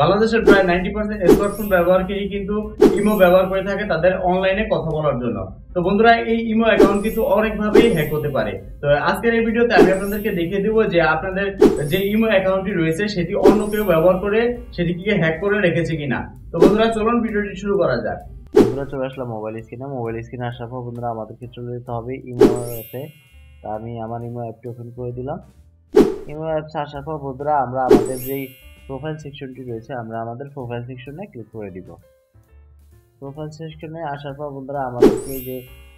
বাংলাদেশের প্রায় 90% স্মার্টফোন ব্যবহারকারী কিন্তু ইমো ব্যবহার করে থাকে তাদের অনলাইনে কথা বলার জন্য। তো বন্ধুরা, এই ইমো অ্যাকাউন্ট কিন্তু অনেকভাবেই হ্যাক হতে পারে। তো আজকের এই ভিডিওতে আমি আপনাদেরকে দেখিয়ে দেবো যে আপনাদের যে ইমো অ্যাকাউন্টটি রয়েছে সেটি অন্য কেউ ব্যবহার করে সেটিকে হ্যাক করে রেখেছে কিনা। তো বন্ধুরা, চলুন ভিডিওটি শুরু করা যাক। বন্ধুরা, চলে আসলাম মোবাইল স্ক্রিনে আসার পর বন্ধুরা আমাদেরকে চলে যেতে হবে ইমো অ্যাপে। তা আমি আমার ইমো অ্যাপটি ওপেন করে দিলাম। ইমো অ্যাপস আসার পর বন্ধুরা আমরা আমাদের যেই প্রোফাইল সেকশনটি রয়েছে আমরা আমাদের প্রোফাইল সেকশনে ক্লিক করে দিব। প্রোফাইল সেকশনে আসার পর বন্ধুরা আমাদেরকে যে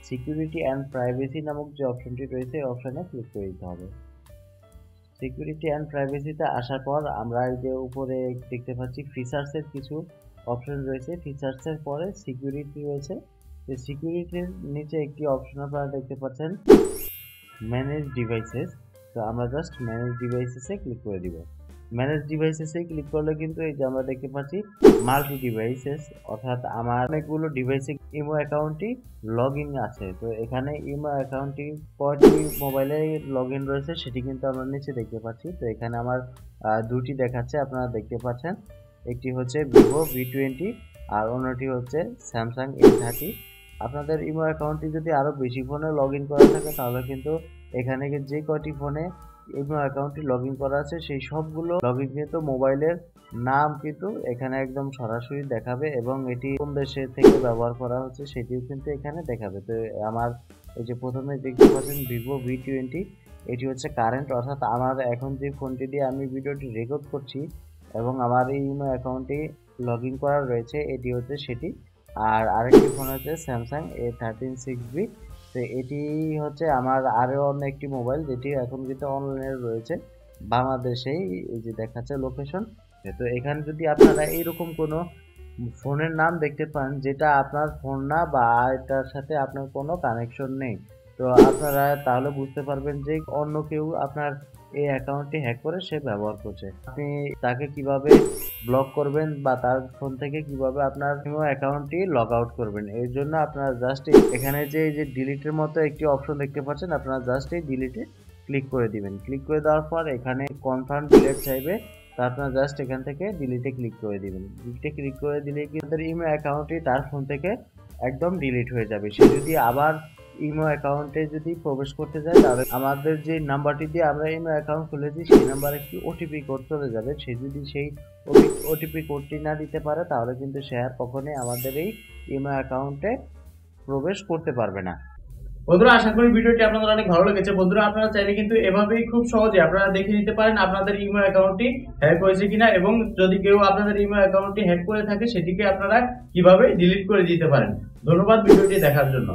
সিকিউরিটি অ্যান্ড প্রাইভেসি নামক যে অপশনটি রয়েছে এই অপশনে ক্লিক করে দিতে হবে। সিকিউরিটি অ্যান্ড প্রাইভেসিতে আসার পর আমরা এই যে উপরে দেখতে পাচ্ছি ফিচার্সের কিছু অপশন রয়েছে। ফিচার্সের পরে সিকিউরিটি রয়েছে। এই সিকিউরিটির নিচে একটি অপশন আপনারা দেখতে পাচ্ছেন ম্যানেজ ডিভাইসেস। তো আমরা জাস্ট ম্যানেজ ডিভাইসেসে ক্লিক করে দিব। ম্যানেজ ডিভাইসেসে ক্লিক করলে কিন্তু এই যে আমরা দেখতে পাচ্ছি মাল্টি ডিভাইসেস, অর্থাৎ আমার অনেকগুলো ডিভাইসে ইমো অ্যাকাউন্টটি লগ ইন আছে। তো এখানে ইমো অ্যাকাউন্টটি কয়টি মোবাইলে লগ ইন রয়েছে সেটি কিন্তু আমরা নিচে দেখতে পাচ্ছি। তো এখানে আমার দুটি দেখাচ্ছে, আপনারা দেখতে পাচ্ছেন। একটি হচ্ছে ভিভো V20 আর অন্যটি হচ্ছে স্যামসাং A30। আপনাদের ইমো অ্যাকাউন্টটি যদি আরও বেশি ফোনে লগ ইন করা থাকে তাহলে কিন্তু এখানে যে কয়টি ফোনে ইমো অ্যাকাউন্টটি লগ ইন করা আছে সেই সবগুলো লগ ইন কিন্তু মোবাইলের নাম কিন্তু এখানে একদম সরাসরি দেখাবে এবং এটি কোন দেশে থেকে ব্যবহার করা হচ্ছে সেটিও কিন্তু এখানে দেখাবে। তো আমার এই যে প্রথমে দেখতে পাচ্ছেন ভিভো V20, এটি হচ্ছে কারেন্ট, অর্থাৎ আমার এখন যে ফোনটি দিয়ে আমি ভিডিওটি রেকর্ড করছি এবং আমার এই ইমো অ্যাকাউন্টটি লগ ইন করা রয়েছে এটি হচ্ছে সেটি। আর আরেকটি ফোন হচ্ছে স্যামসাং A13 6B। তো এটি হচ্ছে আমার আরও অন্য একটি মোবাইল যেটি এখন কিন্তু অনলাইনে রয়েছে বাংলাদেশেই, এই যে দেখাচ্ছে লোকেশন। তো এখানে যদি আপনারা এইরকম কোনো ফোনের নাম দেখতে পান যেটা আপনার ফোন না বা এটার সাথে আপনার কোনো কানেকশন নেই, তো আপনারা তাহলে বুঝতে পারবেন যে অন্য কেউ আপনার এই অ্যাকাউন্টটি হ্যাক করে সে ব্যবহার করছে। আপনি তাকে কিভাবে ব্লক করবেন বা তার ফোন থেকে কিভাবে আপনার ইমো অ্যাকাউন্টটি লগ আউট করবেন, এর জন্য আপনারা জাস্ট এখানে যে এই যে ডিলিটের মতো একটি অপশন দেখতে পাচ্ছেন, আপনারা জাস্ট এই ডিলিটে ক্লিক করে দিবেন। ক্লিক করে দেওয়ার পর এখানে কনফার্ম ডিলিট চাইবে, তো আপনারা জাস্ট এখান থেকে ডিলিটে ক্লিক করে দিবেন। ডিলিটে ক্লিক করে দিলে কি আপনাদের ইমো অ্যাকাউন্টটি তার ফোন থেকে একদম ডিলিট হয়ে যাবে। সে যদি আবার ইমো অ্যাকাউন্টে যদি প্রবেশ করতে যায় তাহলে আমাদের যে নাম্বারটি দিয়ে আমরা ইমো অ্যাকাউন্ট খুলেছি সেই নাম্বারে একটি ওটিপি কোড চলে যাবে। সে যদি সেই ওটিপি কোডটি না দিতে পারে তাহলে কিন্তু সে আর কখনোই আমাদের এই ইমো অ্যাকাউন্টে প্রবেশ করতে পারবে না। বন্ধুরা, আশা করি ভিডিওটি আপনাদের অনেক ভালো লেগেছে। বন্ধুরা, আপনারা চাইলে কিন্তু এভাবেই খুব সহজে আপনারা দেখে নিতে পারেন আপনাদের ইমো অ্যাকাউন্টটি হ্যাক হয়েছে কিনা, এবং যদি কেউ আপনাদের ইমো অ্যাকাউন্টটি হ্যাক করে থাকে সেটিকে আপনারা কিভাবে ডিলিট করে দিতে পারেন। ধন্যবাদ ভিডিওটি দেখার জন্য।